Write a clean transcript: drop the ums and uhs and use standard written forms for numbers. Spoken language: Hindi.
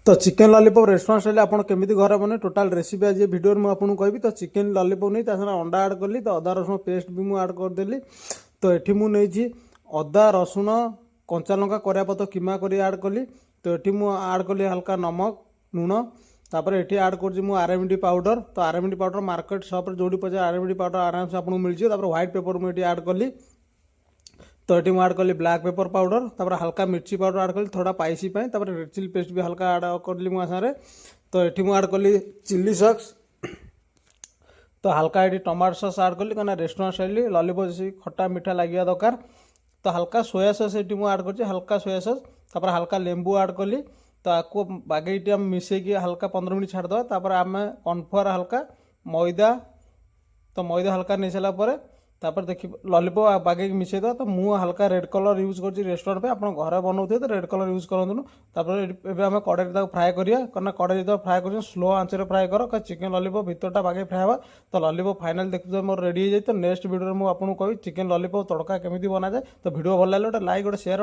तो चिकेन लॉलीपॉप रेस्टोरेंट स्टाइल आपन केमिति घर बने टोटल रेसिपी आज वीडियो में आपको कहबी। तो चिकेन लॉलीपॉप नहीं अंडा ऐड कली, तो अदा रसुण पेस्ट भी मुझे ऐड करदेली। तो ये मुझे अदा रसुण कंचा लंका करापत किमा कर ऐड कली। तो ये मुझे ऐड कली हल्का नमक लुण, तापर ये ऐड कर आरएमडी पाउडर। तो आरएमडी पाउडर मार्केट शॉप जो पचार आरएमडी पाउडर आराम से आपको मिल जाए। व्हाइट पेपर मुझे ऐड कली। तो ये ऐड कली ब्लैक पेपर पाउडर, तापर हल्का मिर्ची पाउडर ऐड कली थोड़ा स्पाइसी पाई, तापर रेड चिली पेस्ट भी हल्का ऐड कली मो सारे। तो ये मुझे ऐड कली चिली सॉस, तो हल्का ये टमाटो सॉस ऐड कली कहना रेस्टोरेंट स्टाइल लॉलीपॉप जैसे खट्टा मीठा लगे दरकार। तो हल्का सोया सॉस ये मुझे ऐड कर हल्का सोया सॉस, तापर हल्का लेंबू ऐड कली। तो आपको बागेटी आम मिसेक हल्का 15 मिनट छाड़देवा। तापर आम कॉर्नफ्लोर हल्का मैदा, तो मैदा हल्का नहीं सारापर तापर देखिए लॉलीपॉप बागे मिसेद। तो मुझे हल्का रेड कलर यूज कर रेस्टोरेंट पे, आप घर बनाते तो रेड कलर यूज करूँ। आम कड़े फ्राए करना, कड़े जो फ्राए कर स्लो आंच फ्राए कर चिकेन लॉलीपॉप भितरटा बागे फ्राए हाँ। तो लॉलीपॉप फाइनल देखते मोर रेडी हो जाए। तो नेक्स्ट वीडियो में आपको कही चिकेन लॉलीपॉप तड़का केमी बना जाए। तो वीडियो भल लगे गोटे लाइक गोटे शेयर।